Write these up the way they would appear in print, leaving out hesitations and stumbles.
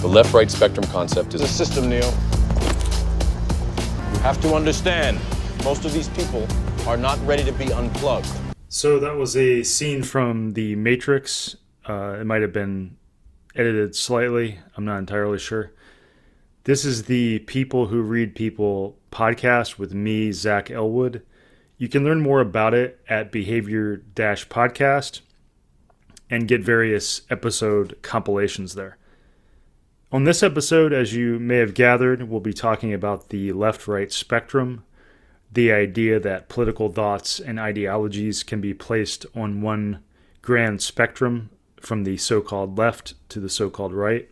The left-right spectrum concept is a system, Neil. You have to understand, most of these people are not ready to be unplugged. So that was a scene from The Matrix. It might have been edited slightly. I'm not entirely sure. This is the People Who Read People podcast with me, Zach Elwood. You can learn more about it at Behavior-Podcast and get various episode compilations there. On this episode, as you may have gathered, we'll be talking about the left-right spectrum, the idea that political thoughts and ideologies can be placed on one grand spectrum from the so-called left to the so-called right.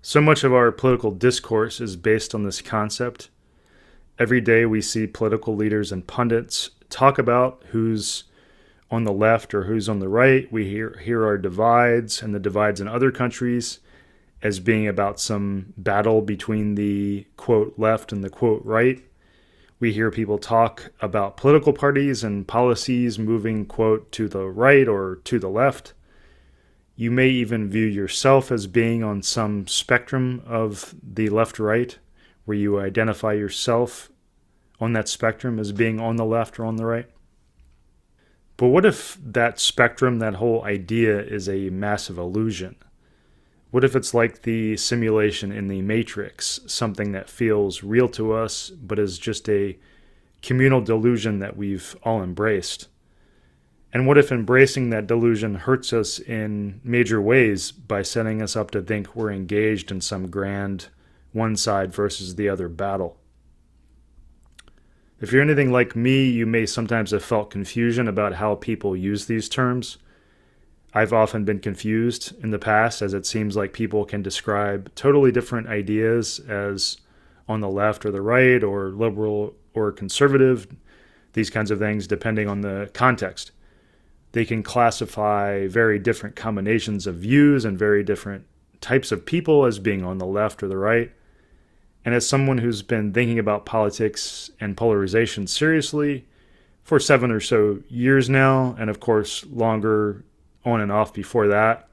So much of our political discourse is based on this concept. Every day we see political leaders and pundits talk about who's on the left or who's on the right. We hear our divides and the divides in other countries as being about some battle between the quote left and the quote right. We hear people talk about political parties and policies moving quote to the right or to the left. You may even view yourself as being on some spectrum of the left-right, where you identify yourself on that spectrum as being on the left or on the right. But what if that spectrum, that whole idea, is a massive illusion? What if it's like the simulation in The Matrix, something that feels real to us, but is just a communal delusion that we've all embraced? And what if embracing that delusion hurts us in major ways by setting us up to think we're engaged in some grand one side versus the other battle? If you're anything like me, you may sometimes have felt confusion about how people use these terms. I've often been confused in the past, as it seems like people can describe totally different ideas as on the left or the right, or liberal or conservative, these kinds of things, depending on the context. They can classify very different combinations of views and very different types of people as being on the left or the right. And as someone who's been thinking about politics and polarization seriously for 7 or so years now, and of course longer on and off before that,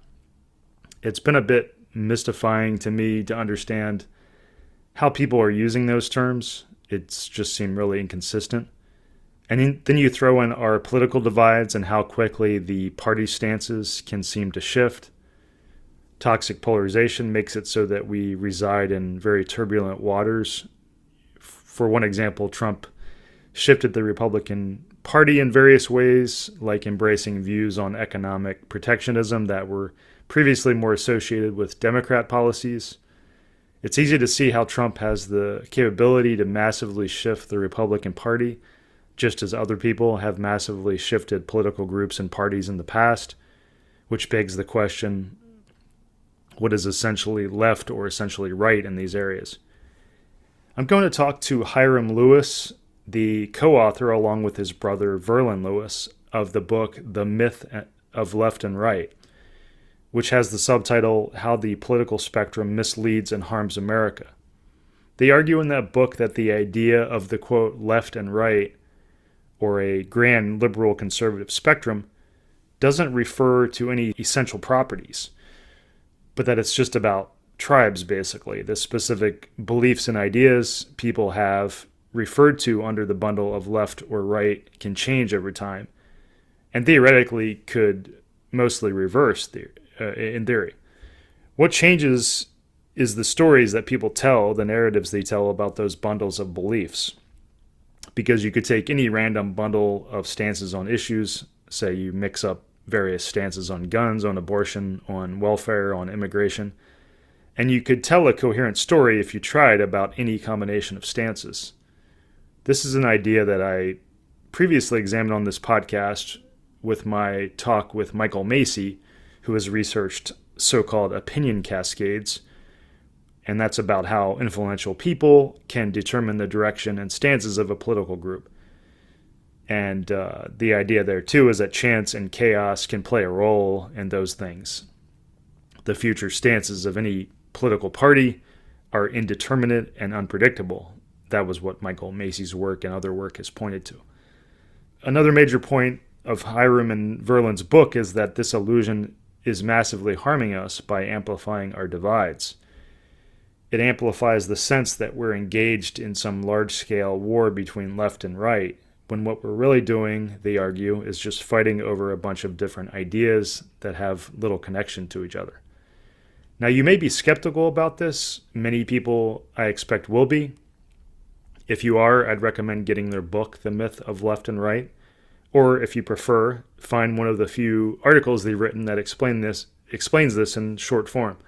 it's been a bit mystifying to me to understand how people are using those terms. It's just seemed really inconsistent. And then you throw in our political divides and how quickly the party stances can seem to shift. Toxic polarization makes it so that we reside in very turbulent waters. For one example, Trump shifted the Republican Party in various ways, like embracing views on economic protectionism that were previously more associated with Democrat policies. It's easy to see how Trump has the capability to massively shift the Republican Party, just as other people have massively shifted political groups and parties in the past, which begs the question, what is essentially left or essentially right in these areas? I'm going to talk to Hyrum Lewis, the co-author, along with his brother Verlin Lewis, of the book The Myth of Left and Right, which has the subtitle, How the Political Spectrum Misleads and Harms America. They argue in that book that the idea of the, quote, left and right, or a grand liberal conservative spectrum, doesn't refer to any essential properties, but that it's just about tribes, basically, the specific beliefs and ideas people have referred to under the bundle of left or right can change over time, and theoretically could mostly reverse in theory. What changes is the stories that people tell, the narratives they tell about those bundles of beliefs. Because you could take any random bundle of stances on issues, say you mix up various stances on guns, on abortion, on welfare, on immigration, and you could tell a coherent story if you tried about any combination of stances. This is an idea that I previously examined on this podcast with my talk with Michael Macy, who has researched so-called opinion cascades, and that's about how influential people can determine the direction and stances of a political group. And the idea there, too, is that chance and chaos can play a role in those things. The future stances of any political party are indeterminate and unpredictable. That was what Michael Macy's work and other work has pointed to. Another major point of Hyrum and Verlin's book is that this illusion is massively harming us by amplifying our divides. It amplifies the sense that we're engaged in some large-scale war between left and right, when what we're really doing, they argue, is just fighting over a bunch of different ideas that have little connection to each other. Now, you may be skeptical about this. Many people, I expect, will be. If you are, I'd recommend getting their book, The Myth of Left and Right. Or if you prefer, find one of the few articles they've written that explains this in short form.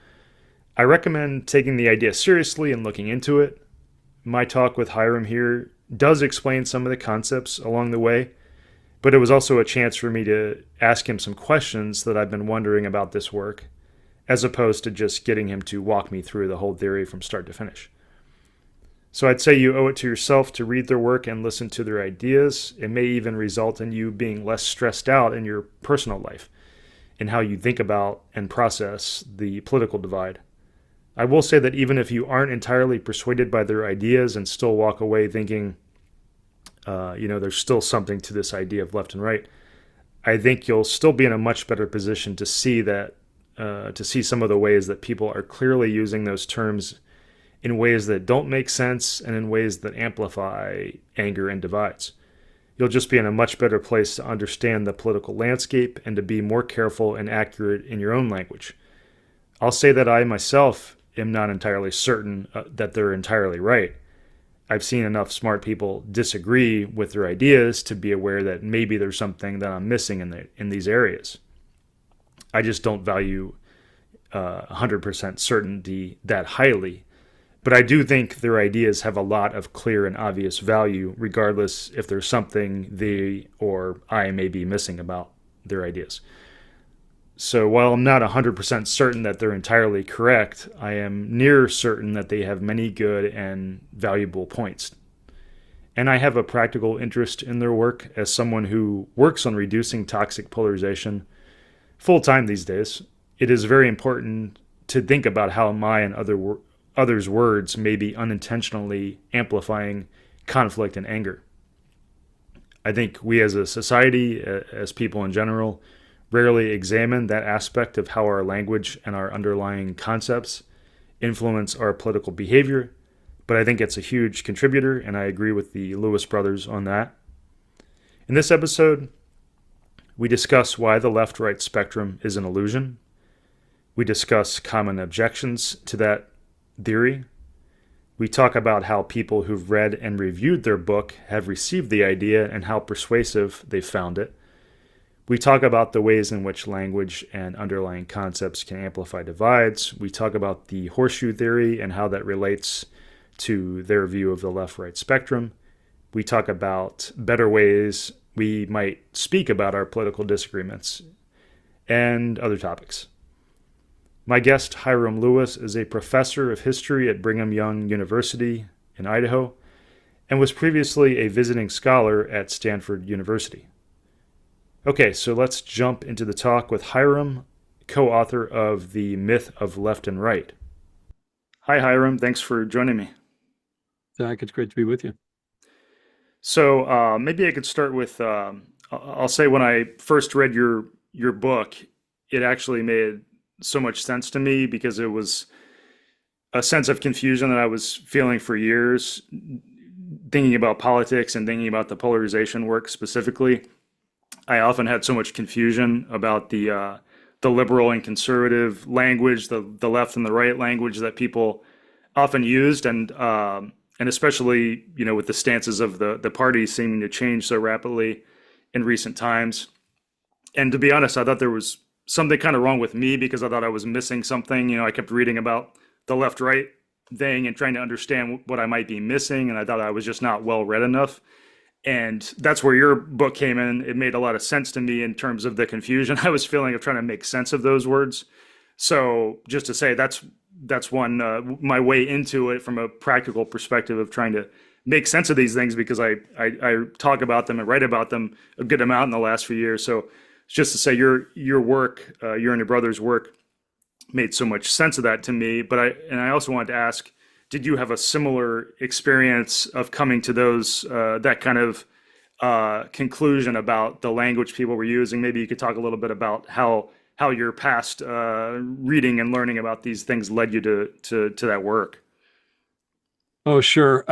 I recommend taking the idea seriously and looking into it. My talk with Hyrum here does explain some of the concepts along the way, but it was also a chance for me to ask him some questions that I've been wondering about this work, as opposed to just getting him to walk me through the whole theory from start to finish. So I'd say you owe it to yourself to read their work and listen to their ideas. It may even result in you being less stressed out in your personal life, in how you think about and process the political divide. I will say that even if you aren't entirely persuaded by their ideas and still walk away thinking, there's still something to this idea of left and right, I think you'll still be in a much better position to see some of the ways that people are clearly using those terms in ways that don't make sense and in ways that amplify anger and divides. You'll just be in a much better place to understand the political landscape and to be more careful and accurate in your own language. I'll say that I myself am not entirely certain that they're entirely right. I've seen enough smart people disagree with their ideas to be aware that maybe there's something that I'm missing in these areas. I just don't value 100% certainty that highly. But I do think their ideas have a lot of clear and obvious value, regardless if there's something they or I may be missing about their ideas. So while I'm not 100% certain that they're entirely correct, I am near certain that they have many good and valuable points. And I have a practical interest in their work as someone who works on reducing toxic polarization full-time these days. It is very important to think about how my and others' words may be unintentionally amplifying conflict and anger. I think we as a society, as people in general, rarely examine that aspect of how our language and our underlying concepts influence our political behavior, but I think it's a huge contributor, and I agree with the Lewis brothers on that. In this episode, we discuss why the left-right spectrum is an illusion. We discuss common objections to that theory. We talk about how people who've read and reviewed their book have received the idea and how persuasive they found it. We talk about the ways in which language and underlying concepts can amplify divides. We talk about the horseshoe theory and how that relates to their view of the left-right spectrum. We talk about better ways we might speak about our political disagreements and other topics. My guest, Hyrum Lewis, is a professor of history at Brigham Young University in Idaho and was previously a visiting scholar at Stanford University. Okay, so let's jump into the talk with Hyrum, co-author of The Myth of Left and Right. Hi, Hyrum. Thanks for joining me. Zach, it's great to be with you. So maybe I could start with, I'll say when I first read your book, it actually made so much sense to me because it was a sense of confusion that I was feeling for years, thinking about politics and thinking about the polarization work specifically. I often had so much confusion about the liberal and conservative language, the left and the right language that people often used, and especially with the stances of the parties seeming to change so rapidly in recent times. And to be honest, I thought there was something kind of wrong with me because I thought I was missing something. I kept reading about the left-right thing and trying to understand what I might be missing, and I thought I was just not well read enough. And that's where your book came in. It made a lot of sense to me in terms of the confusion I was feeling of trying to make sense of those words. So just to say, that's one my way into it from a practical perspective of trying to make sense of these things, because I talk about them and write about them a good amount in the last few years. So just to say, your work, your and your brother's work, made so much sense of that to me. But I also wanted to ask, did you have a similar experience of coming to those that kind of conclusion about the language people were using? Maybe you could talk a little bit about how how your past reading and learning about these things led you to that work. Oh, sure.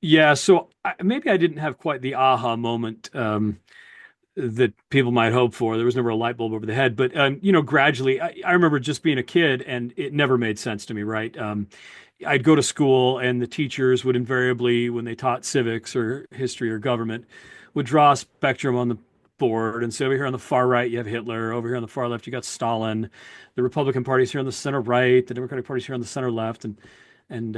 Yeah. So maybe I didn't have quite the aha moment that people might hope for. There was never a light bulb over the head, but gradually, I remember just being a kid, and it never made sense to me. Right. I'd go to school, and the teachers would invariably, when they taught civics or history or government, would draw a spectrum on the board and say, over here on the far right, you have Hitler. Over here on the far left, you got Stalin. The Republican Party's here on the center right. The Democratic Party's here on the center left. And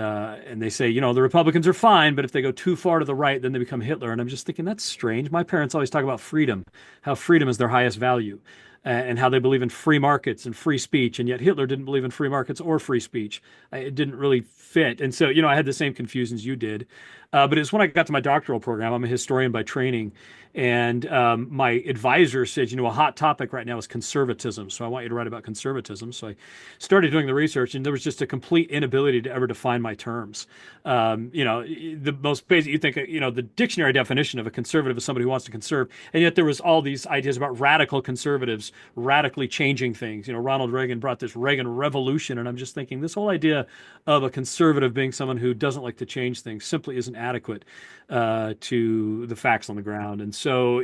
they say, the Republicans are fine, but if they go too far to the right, then they become Hitler. And I'm just thinking, that's strange. My parents always talk about freedom, how freedom is their highest value, and how they believe in free markets and free speech. And yet Hitler didn't believe in free markets or free speech. It didn't really fit. And so, I had the same confusions you did. But it's when I got to my doctoral program. I'm a historian by training. And my advisor said, a hot topic right now is conservatism. So I want you to write about conservatism. So I started doing the research, and there was just a complete inability to ever define my terms. The most basic, you think, the dictionary definition of a conservative is somebody who wants to conserve. And yet there was all these ideas about radical conservatives, radically changing things. Ronald Reagan brought this Reagan revolution. And I'm just thinking this whole idea of a conservative being someone who doesn't like to change things simply isn't adequate to the facts on the ground. And so,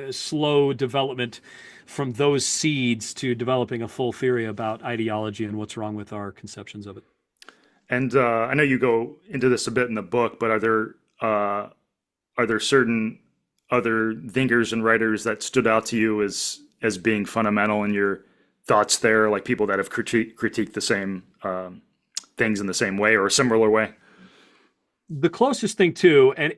slow development from those seeds to developing a full theory about ideology and what's wrong with our conceptions of it. And I know you go into this a bit in the book, but are there certain other thinkers and writers that stood out to you as being fundamental in your thoughts there, like people that have critiqued the same things in the same way or a similar way? The closest thing to, and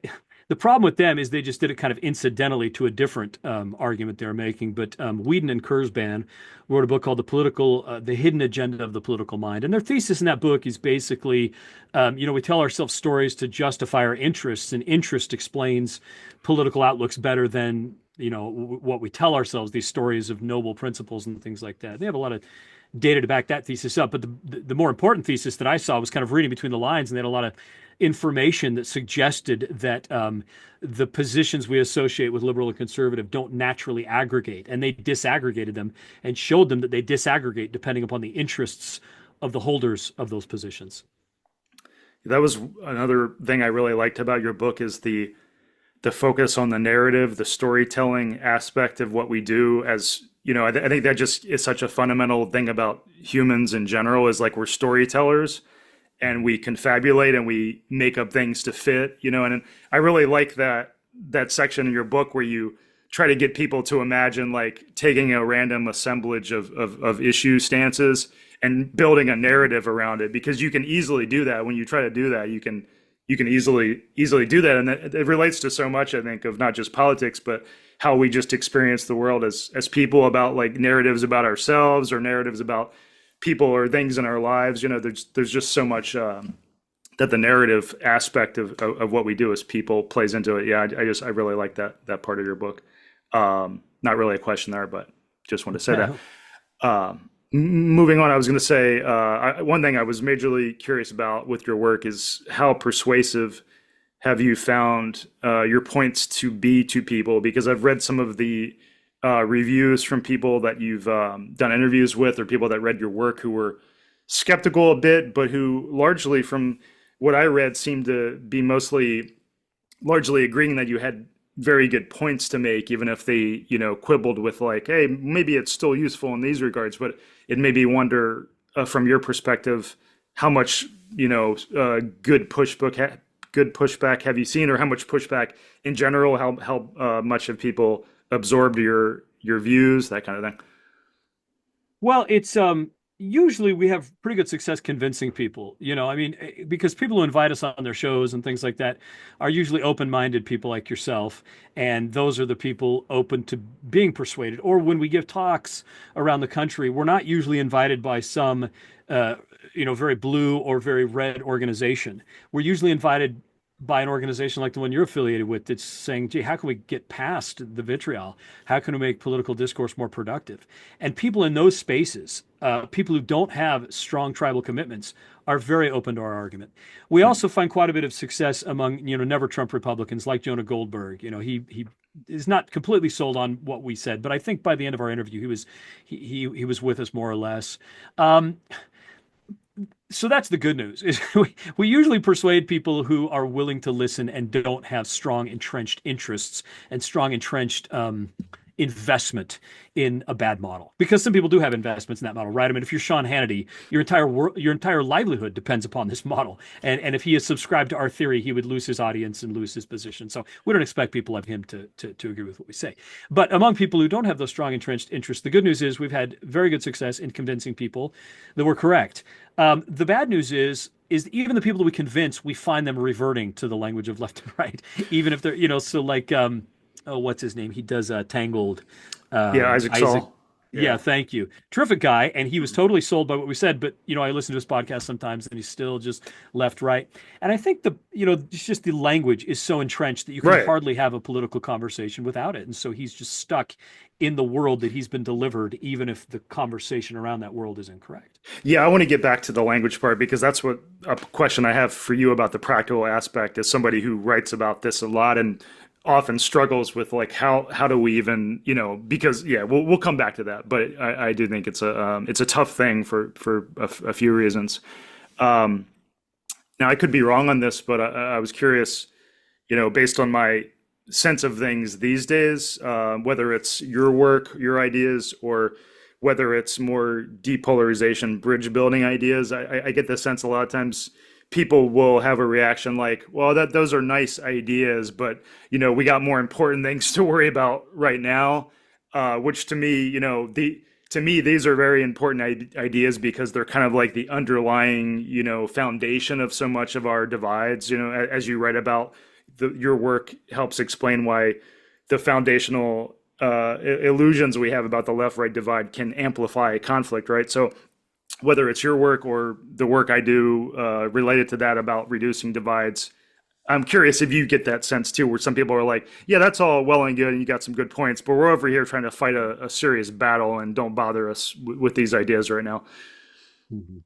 the problem with them is they just did it kind of incidentally to a different argument they're making. But Whedon and Kurzban wrote a book called The Hidden Agenda of the Political Mind. And their thesis in that book is basically, we tell ourselves stories to justify our interests, and interest explains political outlooks better than, what we tell ourselves, these stories of noble principles and things like that. They have a lot of data to back that thesis up. But the more important thesis that I saw was kind of reading between the lines, and they had a lot of information that suggested that the positions we associate with liberal and conservative don't naturally aggregate, and they disaggregated them and showed them that they disaggregate depending upon the interests of the holders of those positions. That was another thing I really liked about your book is the focus on the narrative, the storytelling aspect of what we do. As I think that just is such a fundamental thing about humans in general, is like we're storytellers. And we confabulate and we make up things to fit, and I really like that section in your book where you try to get people to imagine like taking a random assemblage of issue stances and building a narrative around it, because you can easily do that. When you try to do that, you can easily do that. And it relates to so much, I think, of not just politics, but how we just experience the world as people, about like narratives about ourselves or narratives about people or things in our lives. There's just so much that the narrative aspect of what we do as people plays into it. Yeah, I really like that part of your book. Not really a question there, but just wanted to say that. Moving on, I was going to say one thing I was majorly curious about with your work is how persuasive have you found your points to be to people? Because I've read some of the reviews from people that you've done interviews with, or people that read your work who were skeptical a bit, but who largely, from what I read, seemed to be largely agreeing that you had very good points to make, even if they, quibbled with like, hey, maybe it's still useful in these regards. But it made me wonder, from your perspective, how much, good pushback have you seen, or how much pushback in general, how much have people absorbed your views, that kind of thing? Well, it's usually we have pretty good success convincing people, because people who invite us on their shows and things like that are usually open-minded people like yourself. And those are the people open to being persuaded. Or when we give talks around the country, we're not usually invited by some, very blue or very red organization. We're usually invited by an organization like the one you're affiliated with that's saying, gee, how can we get past the vitriol? How can we make political discourse more productive? And people in those spaces, people who don't have strong tribal commitments, are very open to our argument. We also find quite a bit of success among, never Trump Republicans like Jonah Goldberg. He is not completely sold on what we said, but I think by the end of our interview, he was with us more or less. Um, so that's the good news is we usually persuade people who are willing to listen and don't have strong entrenched interests and strong entrenched investment in a bad model, because some people do have investments in that model, right? I mean, if you're Sean Hannity, your entire livelihood depends upon this model, and if he is subscribed to our theory, he would lose his audience and lose his position. So we don't expect people like him to agree with what we say. But among people who don't have those strong entrenched interests, the good news is we've had very good success in convincing people that we're correct. The bad news is even the people that we convince, we find them reverting to the language of left and right, even if they're, so like, oh, what's his name? He does Tangled. Yeah, Isaac Saul. Yeah, thank you. Terrific guy. And he was totally sold by what we said. But, I listen to his podcast sometimes and he's still just left, right. And I think it's just the language is so entrenched that you can hardly have a political conversation without it. And so he's just stuck in the world that he's been delivered, even if the conversation around that world is incorrect. Yeah, I want to get back to the language part, because that's what a question I have for you about the practical aspect, as somebody who writes about this a lot and often struggles with like how do we even, because we'll come back to that, but I do think it's a tough thing for a few reasons. Now I could be wrong on this, but I was curious, based on my sense of things these days, whether it's your work, your ideas, or whether it's more depolarization, bridge building ideas, I get the sense a lot of times people will have a reaction like, well, those are nice ideas, but we got more important things to worry about right now. Which to me, these are very important ideas, because they're kind of like the underlying, foundation of so much of our divides. As you write about, your work helps explain why the foundational illusions we have about the left-right divide can amplify conflict, right? So whether it's your work or the work I do related to that about reducing divides, I'm curious if you get that sense too, where some people are like, yeah, that's all well and good and you got some good points, but we're over here trying to fight a serious battle, and don't bother us with these ideas right now. Mm-hmm.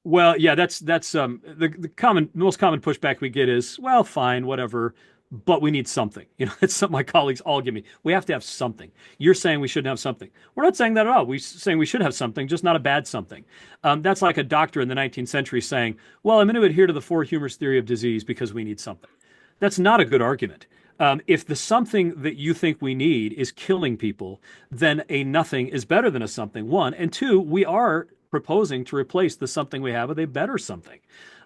Well, yeah, that's the most common pushback we get is, well, fine, whatever, but we need something. That's something my colleagues all give me. We have to have something. You're saying we shouldn't have something. We're not saying that at all. We're saying we should have something, just not a bad something. That's like a doctor in the 19th century saying, well, I'm going to adhere to the four humors theory of disease because we need something. That's not a good argument. If the something that you think we need is killing people, then a nothing is better than a something, one. And two, we are proposing to replace the something we have with a better something,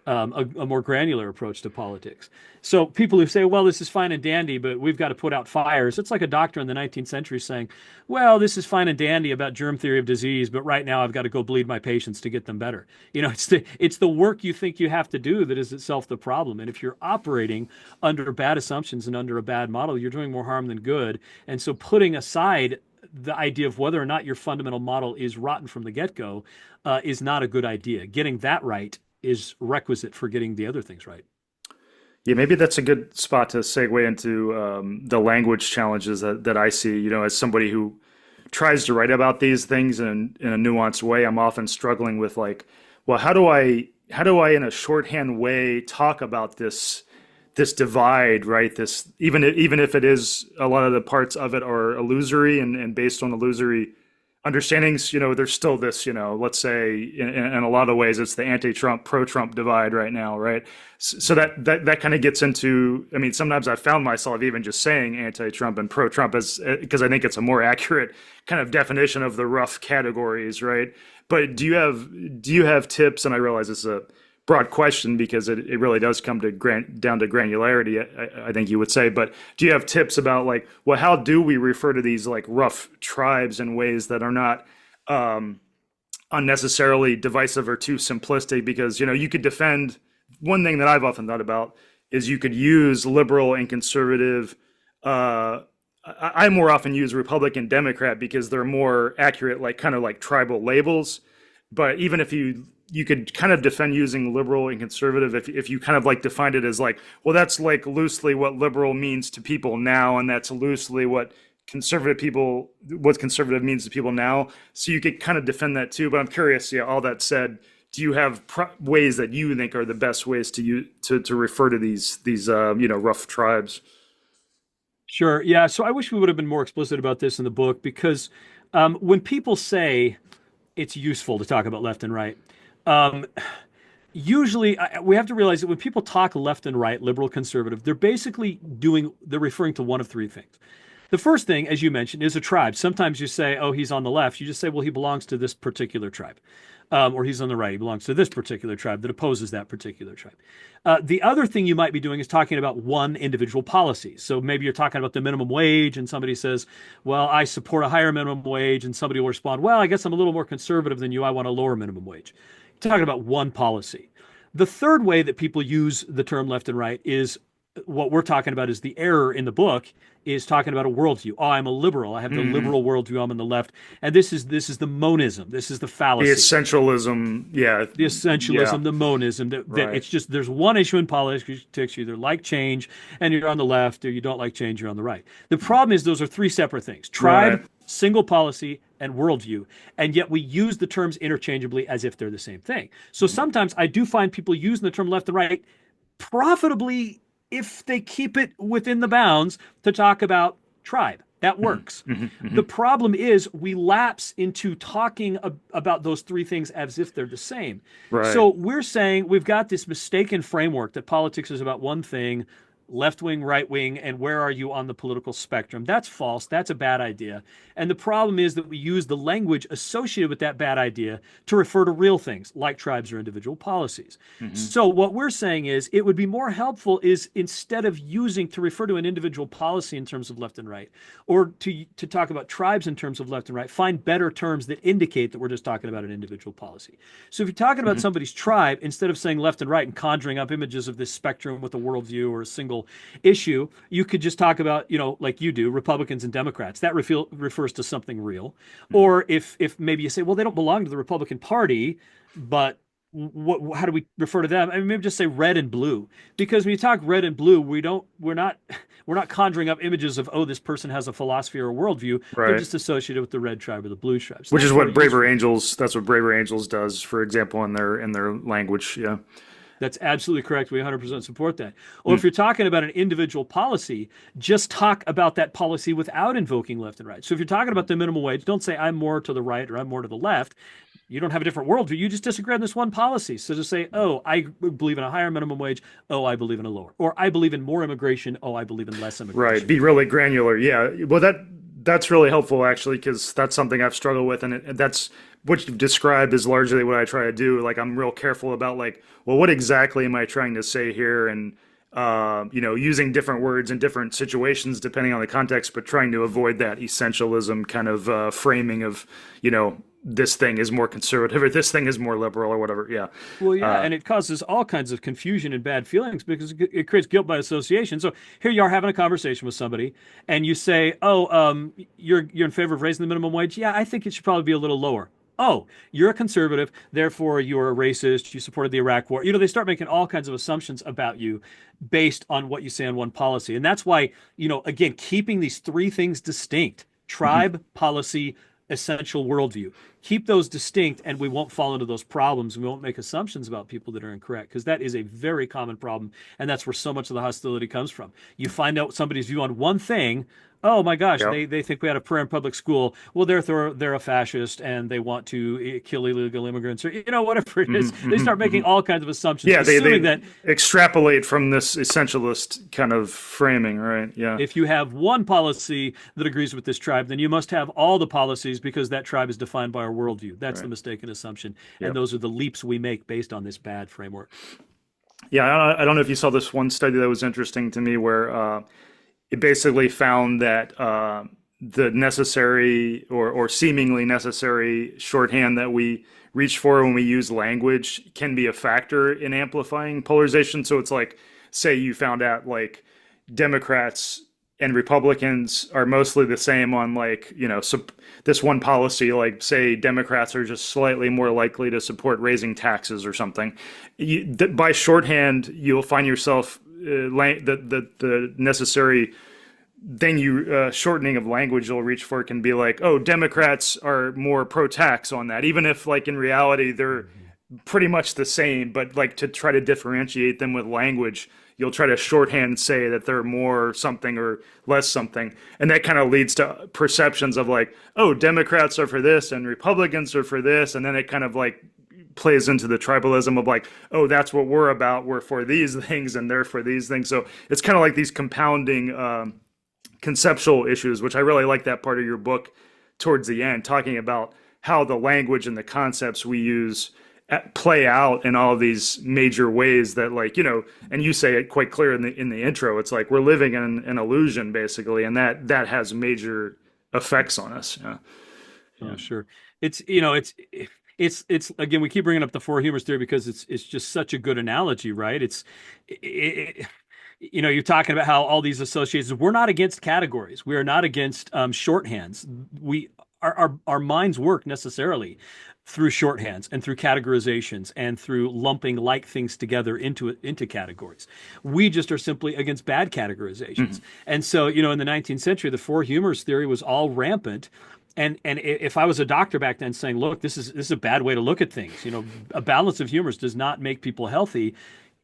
a more granular approach to politics. So people who say, well, this is fine and dandy, but we've got to put out fires. It's like a doctor in the 19th century saying, well, this is fine and dandy about germ theory of disease, but right now I've got to go bleed my patients to get them better. It's the work you think you have to do that is itself the problem. And if you're operating under bad assumptions and under a bad model, you're doing more harm than good. And so putting aside the idea of whether or not your fundamental model is rotten from the get-go is not a good idea. Getting that right is requisite for getting the other things right. Yeah, maybe that's a good spot to segue into the language challenges that I see. As somebody who tries to write about these things in a nuanced way, I'm often struggling with like, well, how do I in a shorthand way talk about this divide, right? This even if it is, a lot of the parts of it are illusory and based on illusory understandings, there's still this, let's say in a lot of ways, it's the anti-Trump, pro-Trump divide right now, right? So that kind of gets into, I mean, sometimes I've found myself even just saying anti-Trump and pro-Trump because I think it's a more accurate kind of definition of the rough categories, right? But do you have tips? And I realize it's a broad question because it really does come to down to granularity, I think you would say. But do you have tips about like, well, how do we refer to these like rough tribes in ways that are not unnecessarily divisive or too simplistic? Because, you could defend, one thing that I've often thought about is you could use liberal and conservative. I more often use Republican, Democrat because they're more accurate, like kind of like tribal labels. But even if you could kind of defend using liberal and conservative if you kind of like defined it as like, well, that's like loosely what liberal means to people now, and that's loosely what conservative means to people now. So you could kind of defend that too. But I'm curious, all that said, do you have ways that you think are the best ways to refer to these rough tribes? Sure. Yeah. So I wish we would have been more explicit about this in the book because when people say it's useful to talk about left and right, um, usually we have to realize that when people talk left and right, liberal, conservative, they're referring to one of three things. The first thing, as you mentioned, is a tribe. Sometimes you say, oh, he's on the left. You just say, well, he belongs to this particular tribe. Or he's on the right. He belongs to this particular tribe that opposes that particular tribe. The other thing you might be doing is talking about one individual policy. So maybe you're talking about the minimum wage, and somebody says, well, I support a higher minimum wage. And somebody will respond, well, I guess I'm a little more conservative than you. I want a lower minimum wage. You're talking about one policy. The third way that people use the term left and right is what we're talking about is the error in the book is talking about a worldview. Oh, I'm a liberal. I have the liberal worldview. I'm on the left, and this is the monism. This is the fallacy. The essentialism, yeah. The essentialism, Yeah. the monism. That Right. it's just there's one issue in politics. You either like change and you're on the left, or you don't like change, you're on the right. The problem is those are three separate things: tribe, Right. single policy, and worldview. And yet we use the terms interchangeably as if they're the same thing. So sometimes I do find people using the term left and right profitably if they keep it within the bounds to talk about tribe. That works. The problem is we lapse into talking about those three things as if they're the same. Right. So we're saying we've got this mistaken framework that politics is about one thing, left wing, right wing, and where are you on the political spectrum? That's false. That's a bad idea. And the problem is that we use the language associated with that bad idea to refer to real things like tribes or individual policies. So what we're saying is it would be more helpful is instead of using to refer to an individual policy in terms of left and right, or to talk about tribes in terms of left and right, find better terms that indicate that we're just talking about an individual policy. So if you're talking about somebody's tribe, instead of saying left and right and conjuring up images of this spectrum with a worldview or a single issue, you could just talk about, like you do, Republicans and Democrats. That refers to something real. Or if maybe you say, well, they don't belong to the Republican Party, but how do we refer to them? I mean, maybe just say red and blue, because when you talk red and blue, we're not conjuring up images of, oh, this person has a philosophy or a worldview. They're Right. just associated with the red tribe or the blue tribe. So Which is that's what very Braver useful. Angels. That's what Braver Angels does, for example, in their language. Yeah. That's absolutely correct. We 100% support that. Or if you're talking about an individual policy, just talk about that policy without invoking left and right. So if you're talking about the minimum wage, don't say I'm more to the right or I'm more to the left. You don't have a different worldview. You just disagree on this one policy. So just say, oh, I believe in a higher minimum wage. Oh, I believe in a lower. Or I believe in more immigration. Oh, I believe in less immigration. Right. Be really granular. Yeah. Well, that's really helpful actually, because that's something I've struggled with, and that's what you've described is largely what I try to do. Like I'm real careful about like, well, what exactly am I trying to say here, and using different words in different situations depending on the context, but trying to avoid that essentialism kind of framing of this thing is more conservative or this thing is more liberal or whatever. Yeah. Well, yeah, and it causes all kinds of confusion and bad feelings because it creates guilt by association. So here you are having a conversation with somebody, and you say, "Oh, you're in favor of raising the minimum wage? Yeah, I think it should probably be a little lower." Oh, you're a conservative, therefore you're a racist. You supported the Iraq War. They start making all kinds of assumptions about you based on what you say on one policy, and that's why again, keeping these three things distinct: tribe, policy, essential worldview. Keep those distinct, and we won't fall into those problems. We won't make assumptions about people that are incorrect, because that is a very common problem, and that's where so much of the hostility comes from. You find out somebody's view on one thing. Oh my gosh, Yep. they think we had a prayer in public school. Well, they're a fascist and they want to kill illegal immigrants, or whatever it is. They start making all kinds of assumptions, Yeah. They assuming that extrapolate from this essentialist kind of framing. Right. Yeah. if you have one policy that agrees with this tribe, then you must have all the policies because that tribe is defined by our worldview. That's the mistaken assumption. Yep. And those are the leaps we make based on this bad framework. Yeah, I don't know if you saw this one study that was interesting to me where it basically found that the necessary or seemingly necessary shorthand that we reach for when we use language can be a factor in amplifying polarization. So it's like, say you found out like Democrats and Republicans are mostly the same on like, this one policy, like say Democrats are just slightly more likely to support raising taxes or something. By shorthand, you'll find yourself the necessary thing shortening of language you'll reach for can be like, oh, Democrats are more pro-tax on that, even if like in reality pretty much the same, but like to try to differentiate them with language, you'll try to shorthand say that they're more something or less something. And that kind of leads to perceptions of like, oh, Democrats are for this and Republicans are for this. And then it kind of like plays into the tribalism of like, oh, that's what we're about. We're for these things and they're for these things. So it's kind of like these compounding conceptual issues, which I really like that part of your book towards the end, talking about how the language and the concepts we use play out in all these major ways that, like, you know, and you say it quite clear in the intro, it's like we're living in an illusion basically, and that has major effects on us. Yeah. Oh, sure. It's, you know, it's again, we keep bringing up the four humors theory because it's just such a good analogy, right? You know, you're talking about how all these associations, we're not against categories. We are not against shorthands. Our minds work necessarily through shorthands and through categorizations and through lumping like things together into categories. We just are simply against bad categorizations. And so, you know, in the 19th century, the four humors theory was all rampant. And if I was a doctor back then saying, look, this is a bad way to look at things, you know, a balance of humors does not make people healthy.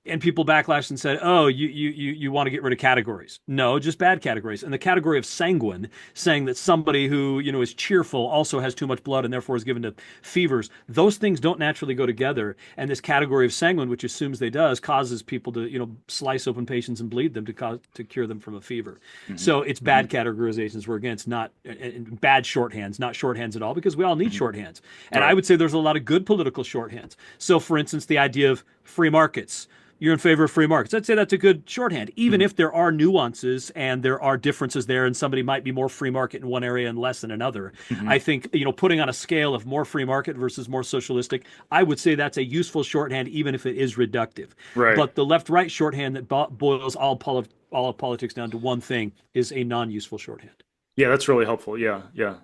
And people backlashed and said, oh, you want to get rid of categories. No, just bad categories. And the category of sanguine, saying that somebody who, you know, is cheerful also has too much blood and therefore is given to fevers. Those things don't naturally go together. And this category of sanguine, which assumes they does, causes people to, you know, slice open patients and bleed them to cure them from a fever. So it's bad categorizations we're against, not bad shorthands, not shorthands at all, because we all need shorthands. And I would say there's a lot of good political shorthands. So for instance, the idea of free markets. You're in favor of free markets. I'd say that's a good shorthand, even if there are nuances and there are differences there, and somebody might be more free market in one area and less in another. I think, you know, putting on a scale of more free market versus more socialistic, I would say that's a useful shorthand, even if it is reductive. Right. But the left-right shorthand that boils all of politics down to one thing is a non-useful shorthand. Yeah, that's really helpful. Yeah, yeah.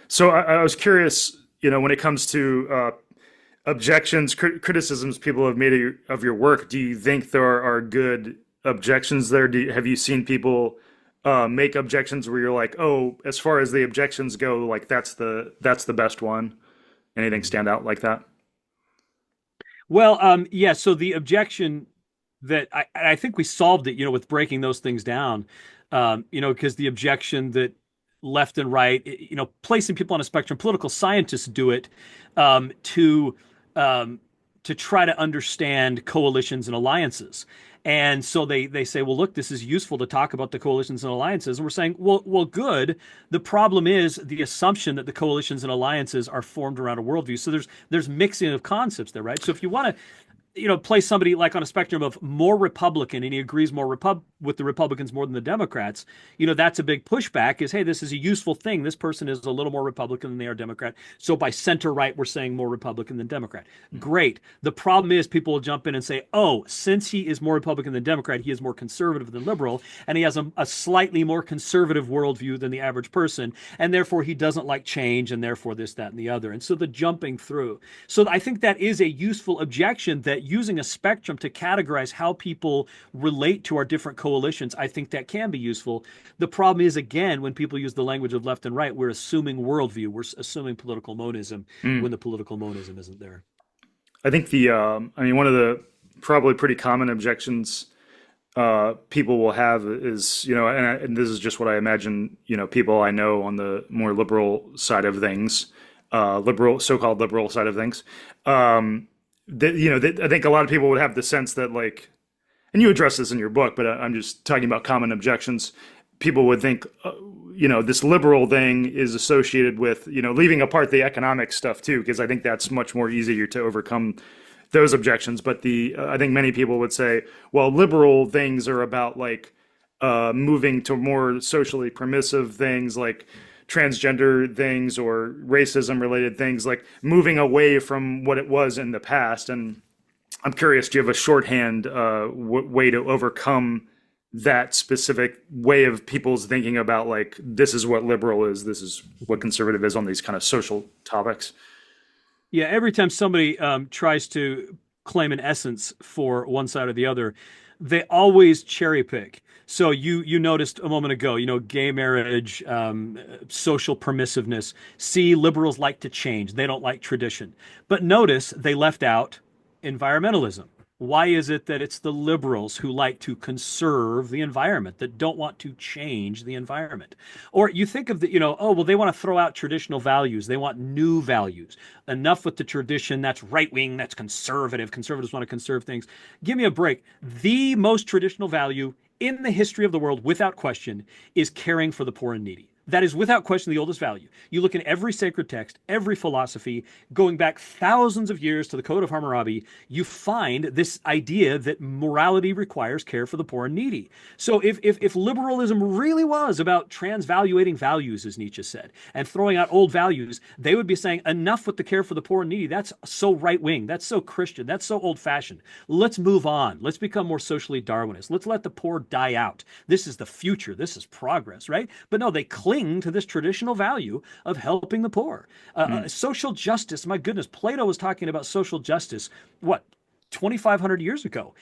So I was curious, you know, when it comes to objections, criticisms people have made of your work, do you think there are good objections there? Have you seen people make objections where you're like, oh, as far as the objections go, like that's the best one? Anything stand out like that? Well, yeah. So the objection that I think we solved it, you know, with breaking those things down, you know, because the objection that left and right, you know, placing people on a spectrum, political scientists do it to try to understand coalitions and alliances. And so they say, well, look, this is useful to talk about the coalitions and alliances. And we're saying, well, good. The problem is the assumption that the coalitions and alliances are formed around a worldview. So there's mixing of concepts there, right? So if you want to, you know, place somebody like on a spectrum of more Republican and he agrees more with the Republicans more than the Democrats, you know, that's a big pushback is, hey, this is a useful thing. This person is a little more Republican than they are Democrat. So by center right, we're saying more Republican than Democrat. Great. The problem is people will jump in and say, oh, since he is more Republican than Democrat, he is more conservative than liberal, and he has a slightly more conservative worldview than the average person, and therefore he doesn't like change, and therefore this, that, and the other. And so the jumping through. So I think that is a useful objection, that using a spectrum to categorize how people relate to our different coalitions, I think that can be useful. The problem is, again, when people use the language of left and right, we're assuming worldview, we're assuming political monism when the political monism isn't there. I think I mean, one of the probably pretty common objections people will have is, you know, and this is just what I imagine, you know, people I know on the more liberal side of things, so-called liberal side of things, I think a lot of people would have the sense that, like, and you address this in your book, but I'm just talking about common objections. People would think, you know, this liberal thing is associated with, you know, leaving apart the economic stuff too, because I think that's much more easier to overcome those objections. But I think many people would say, well, liberal things are about like moving to more socially permissive things like transgender things or racism related things, like moving away from what it was in the past. And I'm curious, do you have a shorthand way to overcome that specific way of people's thinking about, like, this is what liberal is, this is what conservative is on these kind of social topics? Yeah, every time somebody tries to claim an essence for one side or the other, they always cherry pick. So you noticed a moment ago, gay marriage, social permissiveness. See, liberals like to change. They don't like tradition. But notice they left out environmentalism. Why is it that it's the liberals who like to conserve the environment, that don't want to change the environment? Or you think of oh, well, they want to throw out traditional values. They want new values. Enough with the tradition. That's right wing. That's conservative. Conservatives want to conserve things. Give me a break. The most traditional value in the history of the world, without question, is caring for the poor and needy. That is without question the oldest value. You look in every sacred text, every philosophy, going back thousands of years to the Code of Hammurabi, you find this idea that morality requires care for the poor and needy. So if liberalism really was about transvaluating values, as Nietzsche said, and throwing out old values, they would be saying enough with the care for the poor and needy. That's so right wing. That's so Christian. That's so old fashioned. Let's move on. Let's become more socially Darwinist. Let's let the poor die out. This is the future. This is progress, right? But no, they cling to this traditional value of helping the poor. Social justice, my goodness, Plato was talking about social justice, what, 2,500 years ago.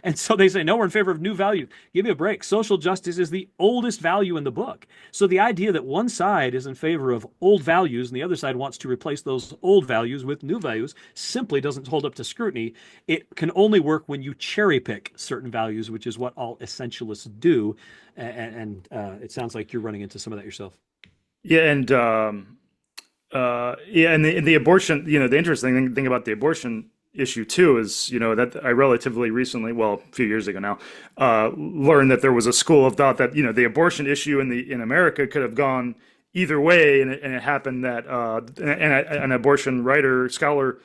And so they say, no, we're in favor of new value. Give me a break. Social justice is the oldest value in the book. So the idea that one side is in favor of old values and the other side wants to replace those old values with new values simply doesn't hold up to scrutiny. It can only work when you cherry pick certain values, which is what all essentialists do. And it sounds like you're running into some of that yourself. Yeah, and the abortion, the interesting thing about the abortion issue too is, that I relatively recently, well, a few years ago now, learned that there was a school of thought that, the abortion issue in America could have gone either way, and it happened that an abortion writer, scholar,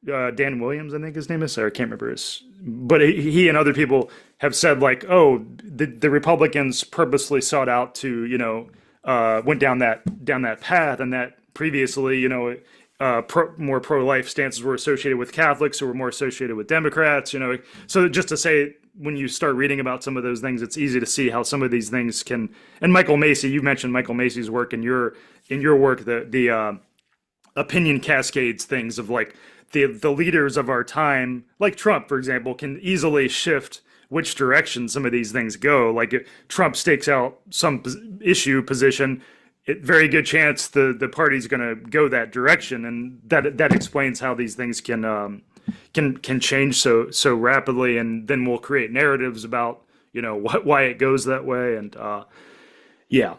Dan Williams, I think his name is, or I can't remember but he and other people have said like, oh, the Republicans purposely sought out to, went down that path, and that previously, more pro-life stances were associated with Catholics, who were more associated with Democrats, So just to say, when you start reading about some of those things, it's easy to see how some of these things can. And Michael Macy, you mentioned Michael Macy's work in your work, the opinion cascades things of like the leaders of our time, like Trump, for example, can easily shift which direction some of these things go. Like if Trump stakes out some position, very good chance the party's going to go that direction, and that explains how these things can change so rapidly, and then we'll create narratives about why it goes that way, and yeah.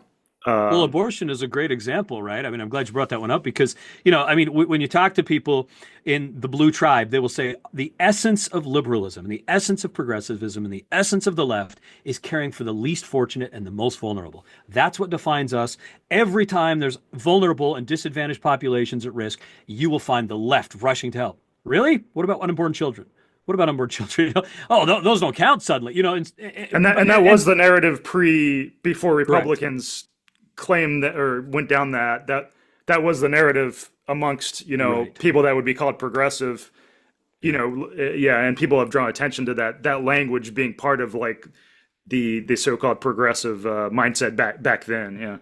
Well, abortion is a great example, right? I mean, I'm glad you brought that one up because, when you talk to people in the blue tribe, they will say the essence of liberalism and the essence of progressivism and the essence of the left is caring for the least fortunate and the most vulnerable. That's what defines us. Every time there's vulnerable and disadvantaged populations at risk, you will find the left rushing to help. Really? What about unborn children? What about unborn children? Those don't count suddenly. And that was the narrative before Republicans claimed that or went down that was the narrative amongst people that would be called progressive, and people have drawn attention to that language being part of like the so-called progressive mindset back then. Yeah.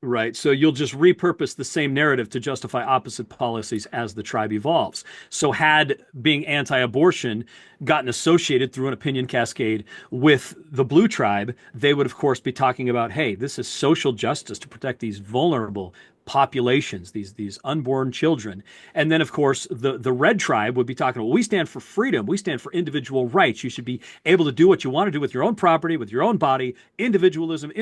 Right. So you'll just repurpose the same narrative to justify opposite policies as the tribe evolves. So had being anti-abortion gotten associated through an opinion cascade with the blue tribe, they would, of course, be talking about, hey, this is social justice to protect these vulnerable populations, these unborn children. And then, of course, the red tribe would be talking, well, we stand for freedom. We stand for individual rights. You should be able to do what you want to do with your own property, with your own body, individualism,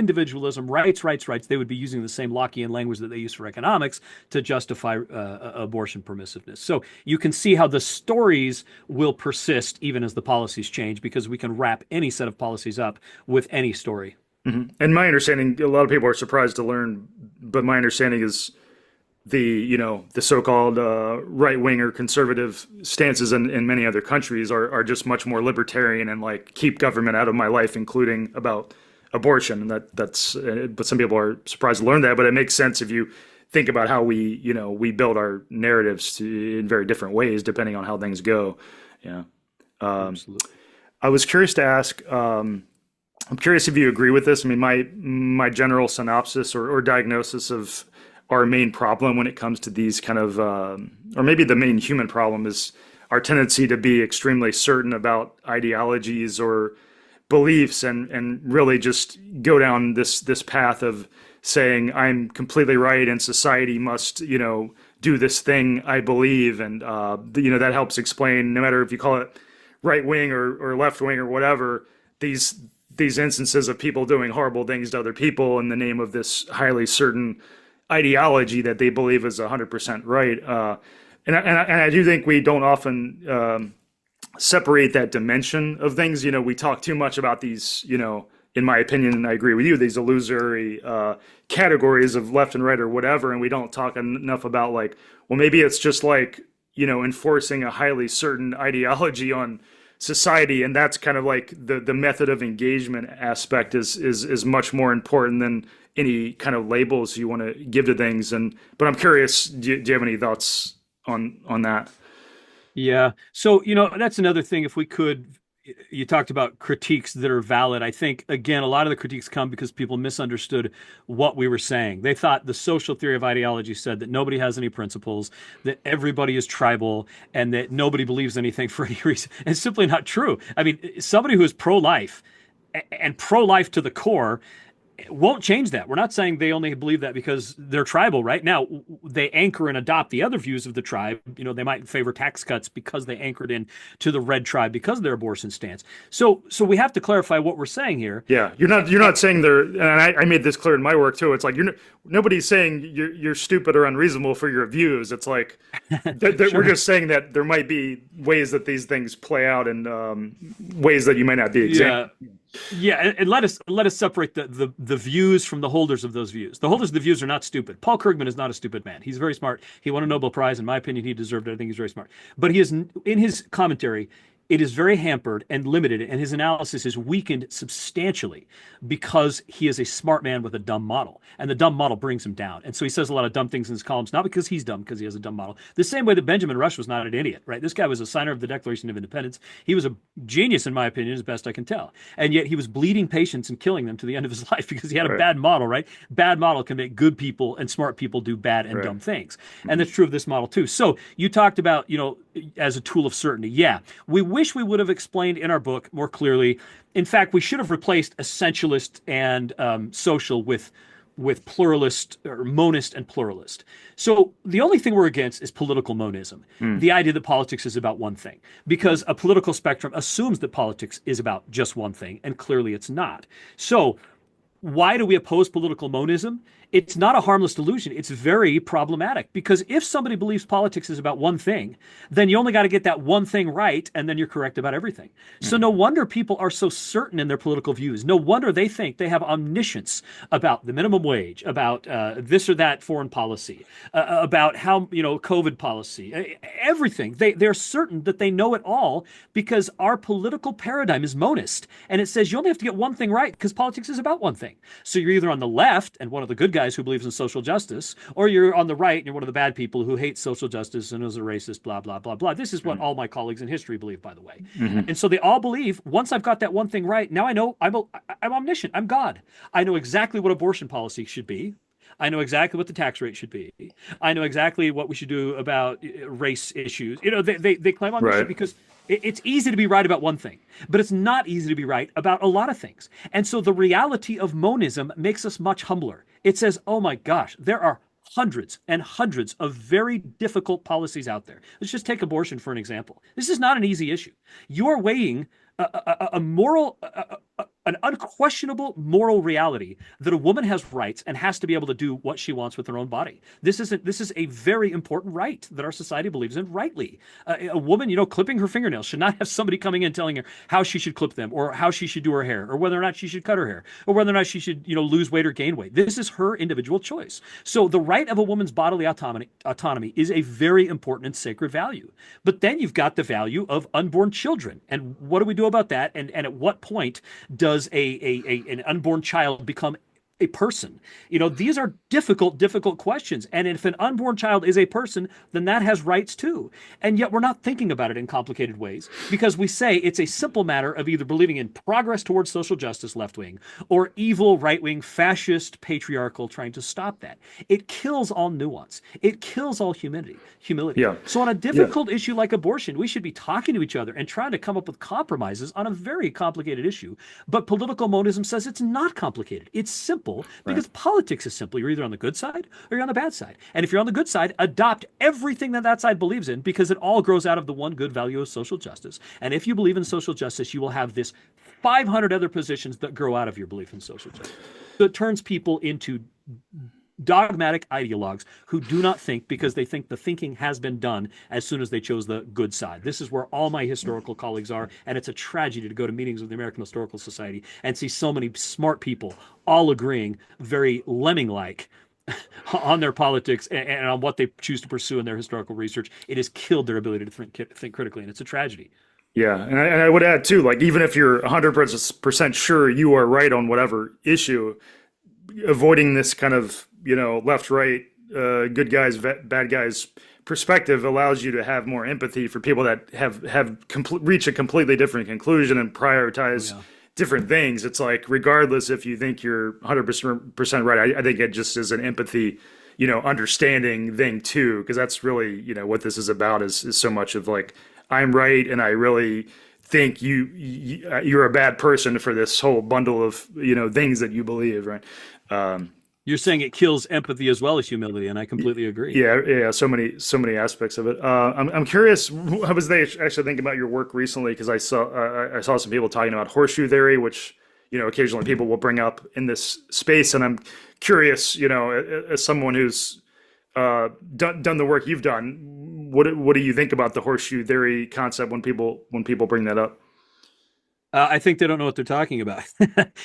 rights. They would be using the same Lockean language that they use for economics to justify abortion permissiveness. So you can see how the stories will persist even as the policies change, because we can wrap any set of policies up with any story. Mm-hmm. And my understanding, a lot of people are surprised to learn, but my understanding is the so-called right-wing or conservative stances in many other countries are just much more libertarian and like keep government out of my life, including about abortion. And that's but some people are surprised to learn that, but it makes sense if you think about how we build our narratives in very different ways depending on how things go. Yeah. Absolutely. I was curious to ask, I'm curious if you agree with this. I mean, my general synopsis or diagnosis of our main problem when it comes to these kind of, or maybe the main human problem, is our tendency to be extremely certain about ideologies or beliefs and really just go down this path of saying I'm completely right and society must, do this thing I believe. And, that helps explain, no matter if you call it right wing or left wing or whatever, these instances of people doing horrible things to other people in the name of this highly certain ideology that they believe is 100% right. And I do think we don't often separate that dimension of things. We talk too much about these, in my opinion, and I agree with you, these illusory categories of left and right or whatever, and we don't talk enough about like, well, maybe it's just like, enforcing a highly certain ideology on society, and that's kind of like the method of engagement aspect is much more important than any kind of labels you want to give to things. But I'm curious, do you have any thoughts on that? Yeah. So, that's another thing. If we could, you talked about critiques that are valid. I think, again, a lot of the critiques come because people misunderstood what we were saying. They thought the social theory of ideology said that nobody has any principles, that everybody is tribal, and that nobody believes anything for any reason. And it's simply not true. I mean, somebody who is pro-life and pro-life to the core won't change that. We're not saying they only believe that because they're tribal. Right now, they anchor and adopt the other views of the tribe. They might favor tax cuts because they anchored in to the red tribe because of their abortion stance. So we have to clarify what we're saying here. Yeah, you're not saying they're. And I made this clear in my work too. It's like nobody's saying you're stupid or unreasonable for your views. It's like Sure. we're just saying that there might be ways that these things play out and ways that you might not be examining. Yeah, and let us separate the views from the holders of those views. The holders of the views are not stupid. Paul Krugman is not a stupid man. He's very smart. He won a Nobel Prize. In my opinion, he deserved it. I think he's very smart. But he is, in his commentary, it is very hampered and limited, and his analysis is weakened substantially because he is a smart man with a dumb model, and the dumb model brings him down. And so he says a lot of dumb things in his columns, not because he's dumb, because he has a dumb model. The same way that Benjamin Rush was not an idiot, right? This guy was a signer of the Declaration of Independence. He was a genius, in my opinion, as best I can tell. And yet he was bleeding patients and killing them to the end of his life because he had a bad model, right? Bad model can make good people and smart people do bad and dumb things. And that's true of this model too. So you talked about, as a tool of certainty. Yeah, we wish we would have explained in our book more clearly. In fact, we should have replaced essentialist and social with pluralist or monist and pluralist. So the only thing we're against is political monism, the idea that politics is about one thing, because a political spectrum assumes that politics is about just one thing, and clearly it's not. So why do we oppose political monism? It's not a harmless delusion. It's very problematic because if somebody believes politics is about one thing, then you only got to get that one thing right, and then you're correct about everything. So no wonder people are so certain in their political views. No wonder they think they have omniscience about the minimum wage, about this or that foreign policy, about how, COVID policy, everything. They're certain that they know it all because our political paradigm is monist, and it says you only have to get one thing right because politics is about one thing. So you're either on the left and one of the good guys who believes in social justice, or you're on the right and you're one of the bad people who hates social justice and is a racist, blah, blah, blah, blah. This is what all my colleagues in history believe, by the way. And so they all believe, once I've got that one thing right, now I know I'm omniscient. I'm God. I know exactly what abortion policy should be. I know exactly what the tax rate should be. I know exactly what we should do about race issues. They claim omniscient because it's easy to be right about one thing, but it's not easy to be right about a lot of things. And so the reality of monism makes us much humbler. It says, oh my gosh, there are hundreds and hundreds of very difficult policies out there. Let's just take abortion for an example. This is not an easy issue. You are weighing a moral, an unquestionable moral reality that a woman has rights and has to be able to do what she wants with her own body. This is a very important right that our society believes in rightly. A woman, clipping her fingernails should not have somebody coming in telling her how she should clip them or how she should do her hair or whether or not she should cut her hair or whether or not she should, lose weight or gain weight. This is her individual choice. So the right of a woman's bodily autonomy is a very important and sacred value. But then you've got the value of unborn children. And what do we do about that? And at what point does an unborn child become a person? These are difficult questions. And if an unborn child is a person, then that has rights too. And yet we're not thinking about it in complicated ways because we say it's a simple matter of either believing in progress towards social justice, left wing, or evil, right wing, fascist, patriarchal, trying to stop that. It kills all nuance. It kills all humility. Yeah. So on a difficult issue like abortion, we should be talking to each other and trying to come up with compromises on a very complicated issue. But political monism says it's not complicated. It's simple because politics is simple. You're either on the good side or you're on the bad side. And if you're on the good side, adopt everything that side believes in because it all grows out of the one good value of social justice. And if you believe in social justice, you will have this 500 other positions that grow out of your belief in social justice. So it turns people into dogmatic ideologues who do not think because they think the thinking has been done as soon as they chose the good side. This is where all my historical colleagues are, and it's a tragedy to go to meetings of the American Historical Society and see so many smart people all agreeing very lemming-like on their politics and on what they choose to pursue in their historical research. It has killed their ability to think critically, and it's a tragedy. Yeah, and I would add too, like even if you're 100% sure you are right on whatever issue, avoiding this kind of left right good guys bad guys perspective allows you to have more empathy for people that have reached a completely different conclusion and prioritize different things. It's like regardless if you think you're 100% right, I think it just is an empathy understanding thing too, because that's really what this is about is so much of like I'm right and I really think you're a bad person for this whole bundle of things that you believe, right? You're saying it kills empathy as well as humility, and I completely agree. Yeah. So many aspects of it. I'm curious. I was actually thinking about your work recently because I saw some people talking about horseshoe theory, which occasionally people will bring up in this space, and I'm curious. As someone who's done the work you've done, what do you think about the horseshoe theory concept when people bring that up? I think they don't know what they're talking about.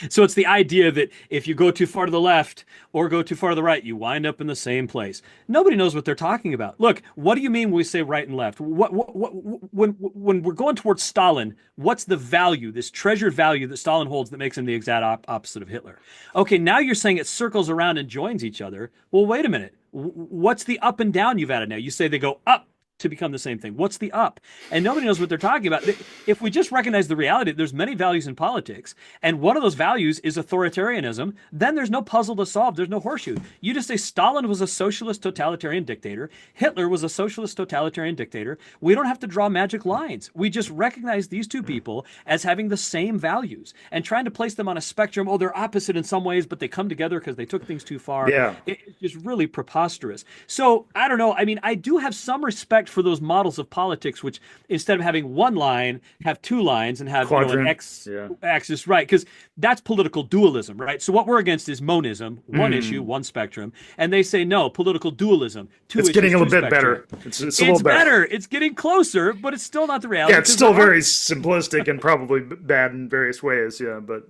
So it's the idea that if you go too far to the left or go too far to the right, you wind up in the same place. Nobody knows what they're talking about. Look, what do you mean when we say right and left? When we're going towards Stalin, what's the value, this treasured value that Stalin holds that makes him the exact opposite of Hitler? Okay, now you're saying it circles around and joins each other. Well, wait a minute. What's the up and down you've added now? You say they go up to become the same thing. What's the up? And nobody knows what they're talking about. If we just recognize the reality, there's many values in politics, and one of those values is authoritarianism, then there's no puzzle to solve. There's no horseshoe. You just say Stalin was a socialist totalitarian dictator. Hitler was a socialist totalitarian dictator. We don't have to draw magic lines. We just recognize these two people as having the same values and trying to place them on a spectrum. Oh, they're opposite in some ways, but they come together because they took things too far. Yeah. It's just really preposterous. So I don't know. I mean, I do have some respect for those models of politics, which instead of having one line, have two lines and have an axis, right? Because that's political dualism, right? So what we're against is monism, one issue, one spectrum, and they say no, political dualism, two issues, it's getting a little bit spectrum. better. It's a little better. It's getting closer, but it's still not the reality. Yeah, it's still very simplistic and probably bad in various ways. Yeah, but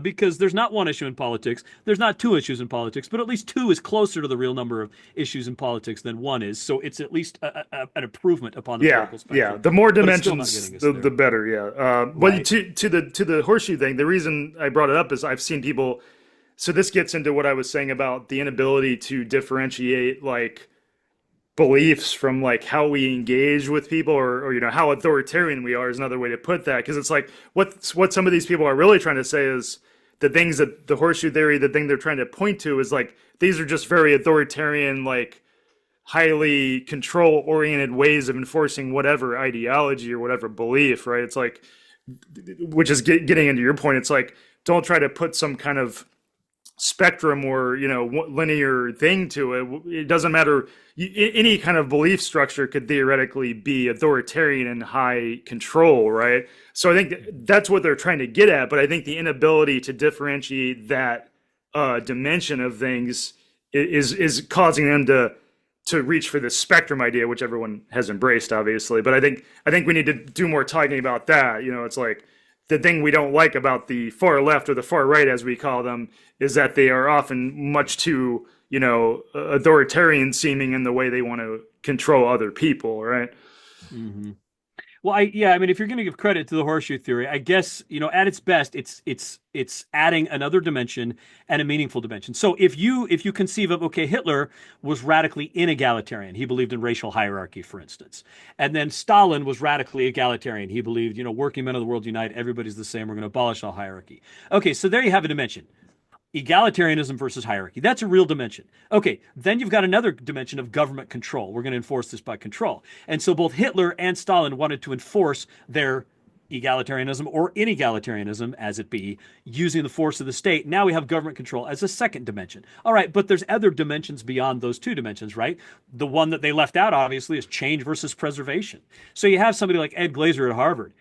because there's not one issue in politics, there's not two issues in politics, but at least two is closer to the real number of issues in politics than one is. So it's at least an improvement upon the political spectrum. Yeah, the more dimensions, the better. Yeah, but to the horseshoe thing, the reason I brought it up is I've seen people. So this gets into what I was saying about the inability to differentiate like beliefs from like how we engage with people, or how authoritarian we are is another way to put that. Because it's like what some of these people are really trying to say is the things that the horseshoe theory, the thing they're trying to point to is like these are just very authoritarian, like highly control-oriented ways of enforcing whatever ideology or whatever belief, right? It's like, which is getting into your point. It's like, don't try to put some kind of spectrum or linear thing to it. It doesn't matter. Any kind of belief structure could theoretically be authoritarian and high control, right? So I think that's what they're trying to get at. But I think the inability to differentiate that dimension of things is causing them to reach for this spectrum idea, which everyone has embraced, obviously. But I think we need to do more talking about that. It's like the thing we don't like about the far left or the far right, as we call them, is that they are often much too, authoritarian seeming in the way they want to control other people, right? Mm-hmm. Well, I mean, if you're going to give credit to the horseshoe theory, I guess, at its best, it's adding another dimension and a meaningful dimension. So if you conceive of, okay, Hitler was radically inegalitarian. He believed in racial hierarchy, for instance. And then Stalin was radically egalitarian. He believed, working men of the world unite, everybody's the same, we're going to abolish all hierarchy. Okay, so there you have a dimension. Egalitarianism versus hierarchy. That's a real dimension. Okay, then you've got another dimension of government control. We're going to enforce this by control. And so both Hitler and Stalin wanted to enforce their egalitarianism or inegalitarianism, as it be, using the force of the state. Now we have government control as a second dimension. All right, but there's other dimensions beyond those two dimensions, right? The one that they left out, obviously, is change versus preservation. So you have somebody like Ed Glazer at Harvard.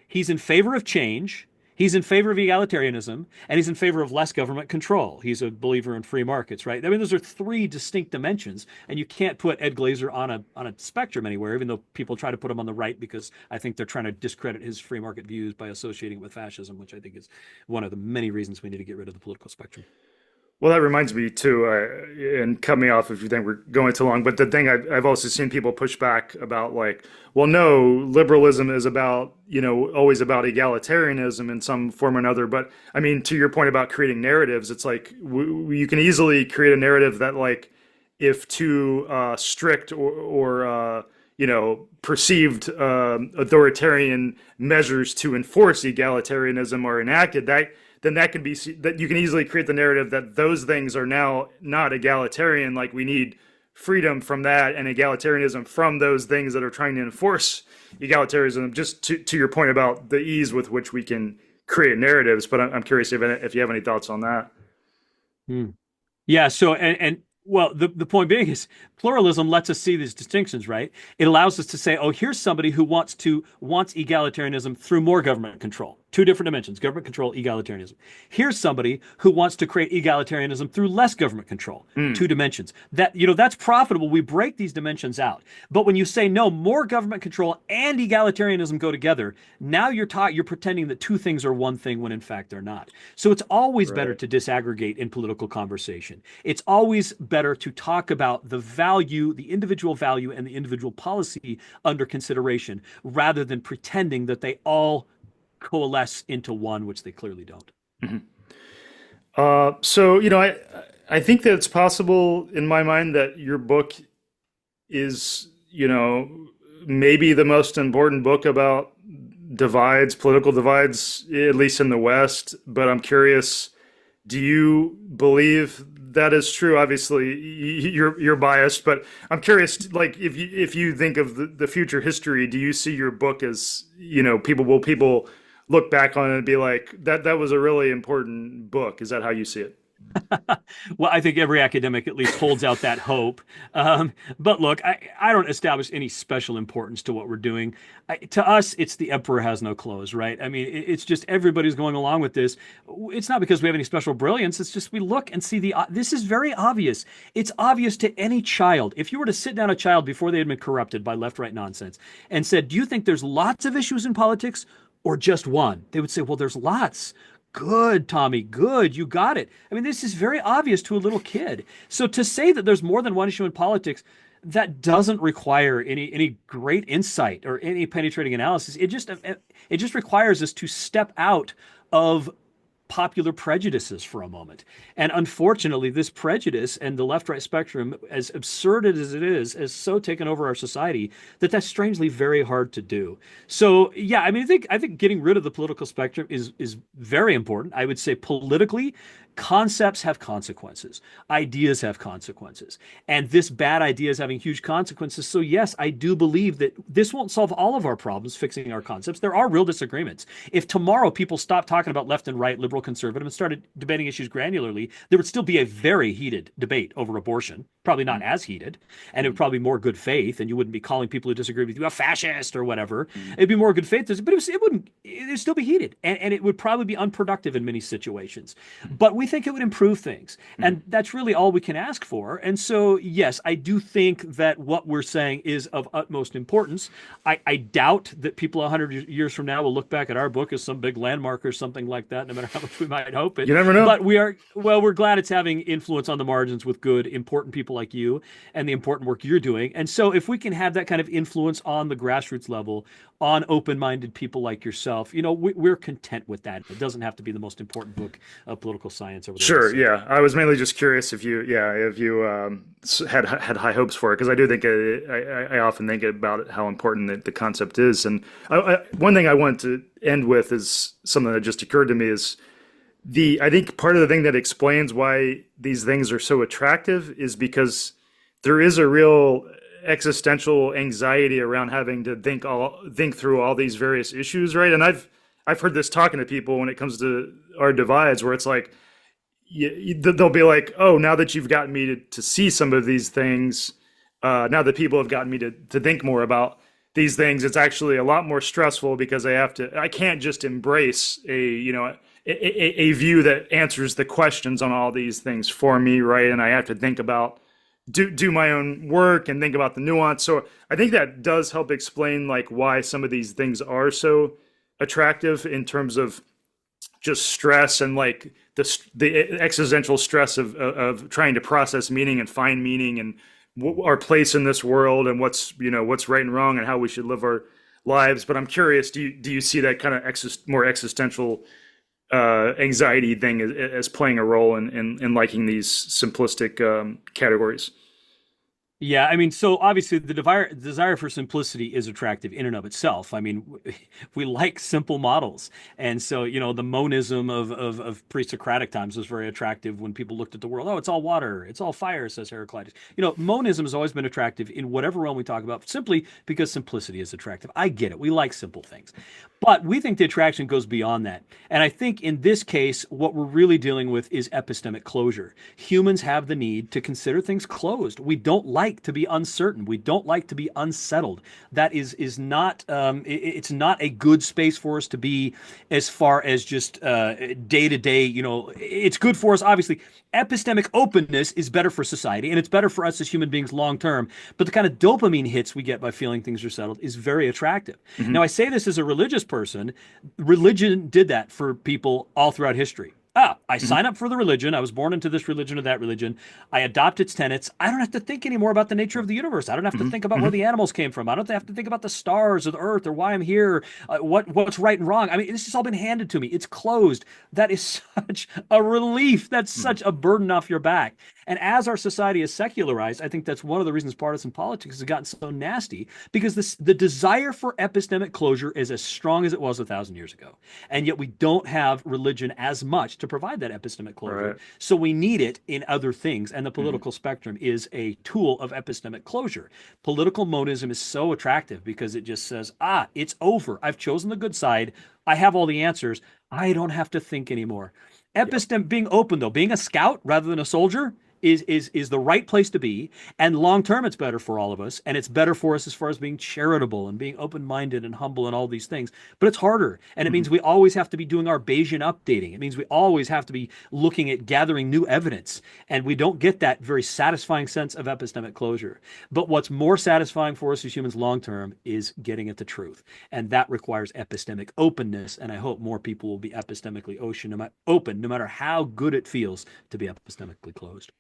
He's in favor of change. He's in favor of egalitarianism, and he's in favor of less government control. He's a believer in free markets, right? I mean, those are three distinct dimensions, and you can't put Ed Glazer on a spectrum anywhere, even though people try to put him on the right because I think they're trying to discredit his free market views by associating it with fascism, which I think is one of the many reasons we need to get rid of the political spectrum. Well, that reminds me too, and cut me off if you think we're going too long. But the thing I've also seen people push back about, like, well, no, liberalism is about, always about egalitarianism in some form or another. But I mean, to your point about creating narratives, it's like you can easily create a narrative that, like, if too strict or perceived authoritarian measures to enforce egalitarianism are enacted, then that can be that you can easily create the narrative that those things are now not egalitarian. Like, we need freedom from that and egalitarianism from those things that are trying to enforce egalitarianism. Just to your point about the ease with which we can create narratives, but I'm curious if you have any thoughts on that. Yeah. So and well, the point being is pluralism lets us see these distinctions, right? It allows us to say, oh, here's somebody who wants egalitarianism through more government control. Two different dimensions: government control, egalitarianism. Here's somebody who wants to create egalitarianism through less government control. Two dimensions. That's profitable. We break these dimensions out. But when you say no, more government control and egalitarianism go together, now you're pretending that two things are one thing when in fact they're not. So it's always better to disaggregate in political conversation. It's always better to talk about the value, the individual value, and the individual policy under consideration, rather than pretending that they all coalesce into one, which they clearly don't. So, I think that it's possible in my mind that your book is, maybe the most important book about political divides, at least in the West. But I'm curious, do you believe that is true? Obviously, you're biased, but I'm curious, like, if you think of the future history, do you see your book as, people look back on it and be like, that was a really important book? Is that how you see it? Well, I think every academic at least holds out that hope. But look, I don't establish any special importance to what we're doing. To us, it's the emperor has no clothes, right? I mean, it's just everybody's going along with this. It's not because we have any special brilliance. It's just we look and see this is very obvious. It's obvious to any child. If you were to sit down a child before they had been corrupted by left-right nonsense and said, do you think there's lots of issues in politics or just one? They would say, well, there's lots. Good, Tommy, good, you got it. I mean, this is very obvious to a little kid. So to say that there's more than one issue in politics, that doesn't require any great insight or any penetrating analysis. It just requires us to step out of popular prejudices for a moment. And unfortunately, this prejudice and the left-right spectrum, as absurd as it is, has so taken over our society that that's strangely very hard to do. So yeah, I mean, I think getting rid of the political spectrum is very important. I would say politically, concepts have consequences. Ideas have consequences. And this bad idea is having huge consequences. So yes, I do believe that this won't solve all of our problems fixing our concepts. There are real disagreements. If tomorrow people stopped talking about left and right, liberal, conservative, and started debating issues granularly, there would still be a very heated debate over abortion. Probably not as heated, and it would probably be more good faith, and you wouldn't be calling people who disagree with you a fascist or whatever. It'd be more good faith, but it'd still be heated, and it would probably be unproductive in many situations. But we think it would improve things, and that's really all we can ask for. And so, yes, I do think that what we're saying is of utmost importance. I doubt that people 100 years from now will look back at our book as some big landmark or something like that, no matter how much we might hope it. You never know. But we're glad it's having influence on the margins with good, important people like you and the important work you're doing. And so if we can have that kind of influence on the grassroots level, on open-minded people like yourself, we're content with that. It doesn't have to be the most important book of political science over the Sure, last yeah. I was mainly just curious if you had high hopes for it, because I do think I often think about how important the concept is. And one thing I want to end with is something that just occurred to me is I think part of the thing that explains why these things are so attractive is because there is a real existential anxiety around having to think through all these various issues, right? And I've heard this talking to people when it comes to our divides, where it's like they'll be like, "Oh, now that you've gotten me to see some of these things, now that people have gotten me to think more about these things, it's actually a lot more stressful because I can't just embrace a view that answers the questions on all these things for me, right? And I have to think about do my own work and think about the nuance." So I think that does help explain like why some of these things are so attractive in terms of just stress and like the existential stress of trying to process meaning and find meaning and our place in this world and what's right and wrong and how we should live our lives. But I'm curious, do you see that kind of more existential anxiety thing as playing a role in liking these simplistic categories? Yeah, I mean, so obviously the desire for simplicity is attractive in and of itself. I mean, we like simple models. And so, the monism of pre-Socratic times was very attractive when people looked at the world. Oh, it's all water, it's all fire, says Heraclitus. Monism has always been attractive in whatever realm we talk about, simply because simplicity is attractive. I get it. We like simple things. But we think the attraction goes beyond that. And I think in this case, what we're really dealing with is epistemic closure. Humans have the need to consider things closed. We don't like to be uncertain. We don't like to be unsettled. That is not, it's not a good space for us to be as far as just day to day. It's good for us, obviously. Epistemic openness is better for society, and it's better for us as human beings long term. But the kind of dopamine hits we get by feeling things are settled is very attractive. Mm-hmm. Now, I say this as a religious person. Religion did that for people all throughout history. I sign up for the religion. I was born into this religion or that religion. I adopt its tenets. I don't have to think anymore about the nature of the universe. I don't have to think about where the animals came from. I don't have to think about the stars or the earth or why I'm here, what's right and wrong. I mean, this has all been handed to me. It's closed. That is such a relief. That's such a burden off your back. And as our society is secularized, I think that's one of the reasons partisan politics has gotten so nasty, because the desire for epistemic closure is as strong as it was 1,000 years ago. And yet we don't have religion as much to provide that epistemic closure. Right. So we need it in other things. And the political spectrum is a tool of epistemic closure. Political monism is so attractive because it just says, it's over. I've chosen the good side. I have all the answers. I don't have to think anymore. Being open, though, being a scout rather than a soldier, is the right place to be, and long term it's better for all of us, and it's better for us as far as being charitable and being open-minded and humble and all these things. But it's harder, and it means we always have to be doing our Bayesian updating. It means we always have to be looking at gathering new evidence, and we don't get that very satisfying sense of epistemic closure. But what's more satisfying for us as humans long term is getting at the truth, and that requires epistemic openness. And I hope more people will be epistemically open, no matter how good it feels to be epistemically closed.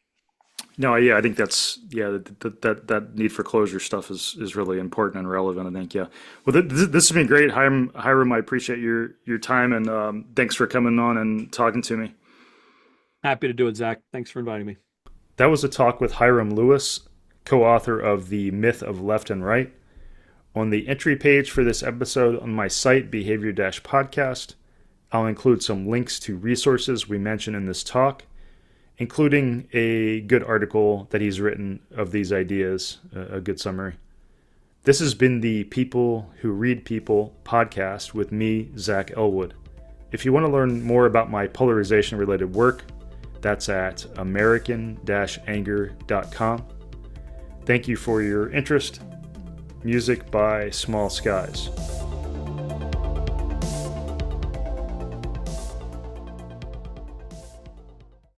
No, yeah, I think that need for closure stuff is really important and relevant, I think. Yeah. Well, this has been great, Hyrum. I appreciate your time, and thanks for coming on and talking to me. Happy to do it, Zach. Thanks for inviting me. That was a talk with Hyrum Lewis, co-author of The Myth of Left and Right. On the entry page for this episode on my site, Behavior-Podcast, I'll include some links to resources we mentioned in this talk, including a good article that he's written of these ideas, a good summary. This has been the People Who Read People podcast with me, Zach Elwood. If you want to learn more about my polarization-related work, that's at american-anger.com. Thank you for your interest. Music by Small Skies.